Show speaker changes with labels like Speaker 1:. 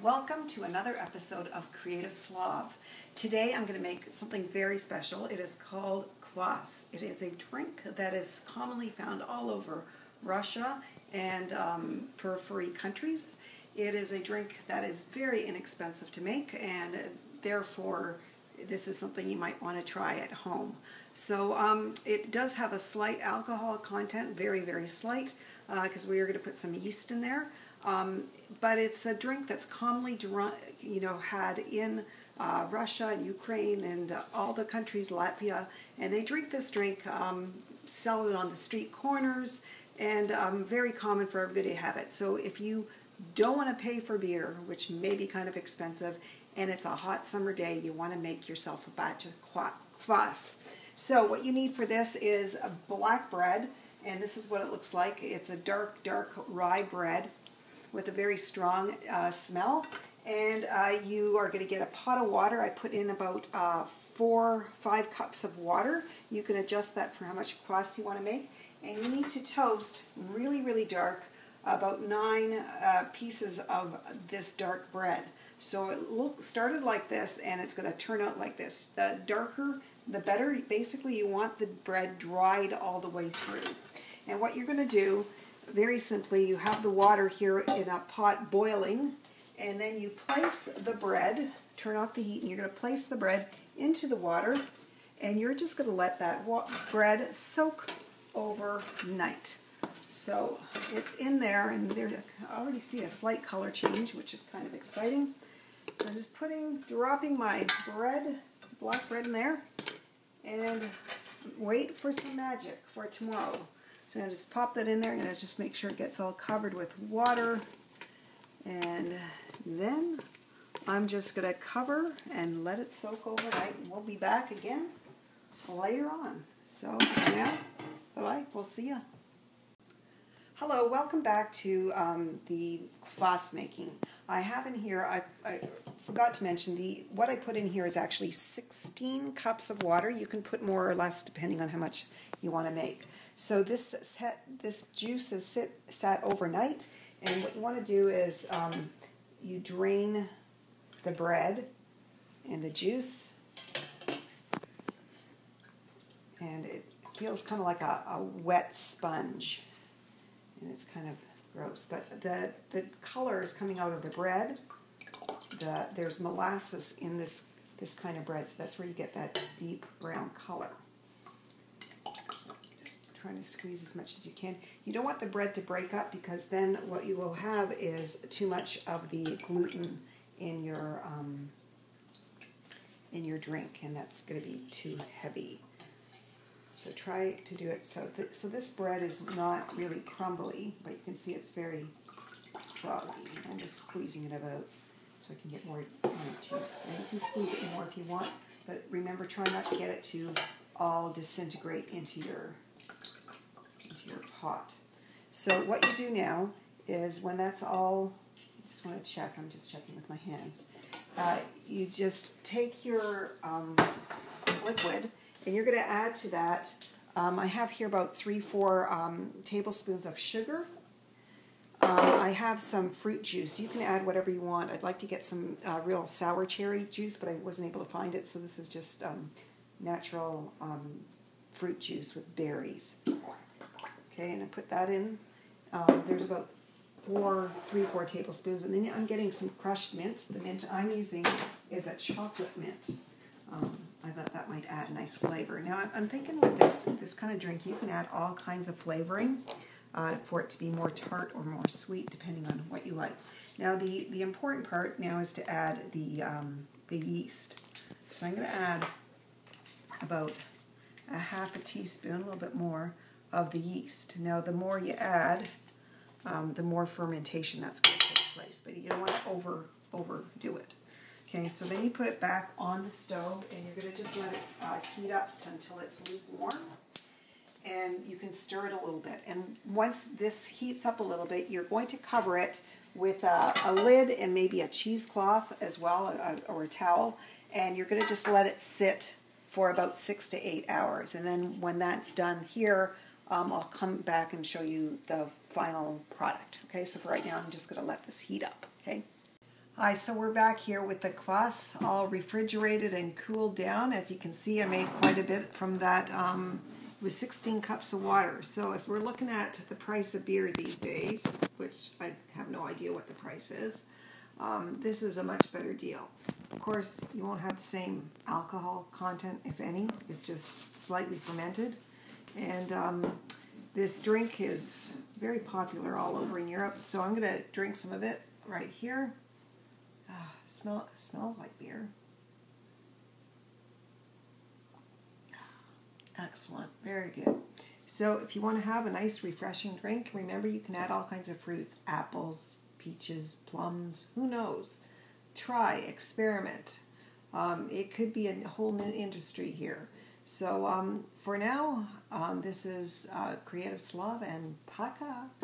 Speaker 1: welcome to another episode of Creative Slav. Today I'm going to make something very special. It is called Kvass. It is a drink that is commonly found all over Russia and periphery countries. It is a drink that is very inexpensive to make, and therefore this is something you might want to try at home. So it does have a slight alcohol content, very, very slight, because we are going to put some yeast in there. But it's a drink that's commonly had in Russia and Ukraine and all the countries, Latvia, and they drink this drink, sell it on the street corners, and very common for everybody to have it. So if you don't want to pay for beer, which may be kind of expensive, and it's a hot summer day, you want to make yourself a batch of kvass. So what you need for this is a black bread, and this is what it looks like. It's a dark rye bread with a very strong smell. And you are going to get a pot of water. I put in about 4-5 cups of water. You can adjust that for how much kvass you want to make. And you need to toast really, really dark about 9 pieces of this dark bread. So it started like this, and it's going to turn out like this. The darker, the better. Basically, you want the bread dried all the way through. And what you're going to do, very simply, you have the water here in a pot boiling, and then you place the bread, turn off the heat, and you're going to place the bread into the water, and you're just going to let that bread soak overnight. So it's in there, and I already see a slight color change, which is kind of exciting. So I'm just dropping my black bread in there, and wait for some magic for tomorrow. So I'm going to just pop that in there, and I'm going to just make sure it gets all covered with water. And then I'm just going to cover and let it soak overnight. And we'll be back again later on. So now, bye-bye. We'll see ya. Hello, welcome back to the kvass making. I have in here, I forgot to mention, what I put in here is actually 16 cups of water. You can put more or less depending on how much you want to make. So this juice is sat overnight, and what you want to do is you drain the bread and the juice, and it feels kind of like a wet sponge, and it's kind of gross. But the color is coming out of the bread. There's molasses in this kind of bread, so that's where you get that deep brown color. Trying to squeeze as much as you can. You don't want the bread to break up, because then what you will have is too much of the gluten in your drink, and that's going to be too heavy. So try to do it so this bread is not really crumbly, but you can see it's very soggy. I'm just squeezing it about so I can get more juice. And you can squeeze it more if you want, but remember, try not to get it to all disintegrate into your pot. So what you do now is, when that's all, I just want to check, I'm just checking with my hands, you just take your liquid, and you're going to add to that, I have here about 3-4 tablespoons of sugar. I have some fruit juice. You can add whatever you want. I'd like to get some real sour cherry juice, but I wasn't able to find it, so this is just natural fruit juice with berries. Okay, and I put that in. There's about 3-4 tablespoons, and then I'm getting some crushed mint. The mint I'm using is a chocolate mint. I thought that might add a nice flavor. Now I'm thinking with this kind of drink, you can add all kinds of flavoring for it to be more tart or more sweet, depending on what you like. Now the important part now is to add the yeast. So I'm going to add about a half a teaspoon, a little bit more, of the yeast. Now the more you add, the more fermentation that's going to take place, but you don't want to overdo it. Okay, so then you put it back on the stove, and you're going to just let it heat up until it's lukewarm, and you can stir it a little bit. And once this heats up a little bit, you're going to cover it with a lid and maybe a cheesecloth as well, or a towel, and you're going to just let it sit for about 6 to 8 hours. And then when that's done here, I'll come back and show you the final product. Okay, so for right now, I'm just going to let this heat up. Okay. Hi, so we're back here with the kvass all refrigerated and cooled down. As you can see, I made quite a bit from that with 16 cups of water. So if we're looking at the price of beer these days, which I have no idea what the price is, this is a much better deal. Of course, you won't have the same alcohol content, if any. It's just slightly fermented. And this drink is very popular all over in Europe. So I'm going to drink some of it right here. Smells like beer. Excellent. Very good. So if you want to have a nice refreshing drink, remember you can add all kinds of fruits. Apples, peaches, plums, who knows. Try, experiment. It could be a whole new industry here. So for now, this is Creative Slav and Paka.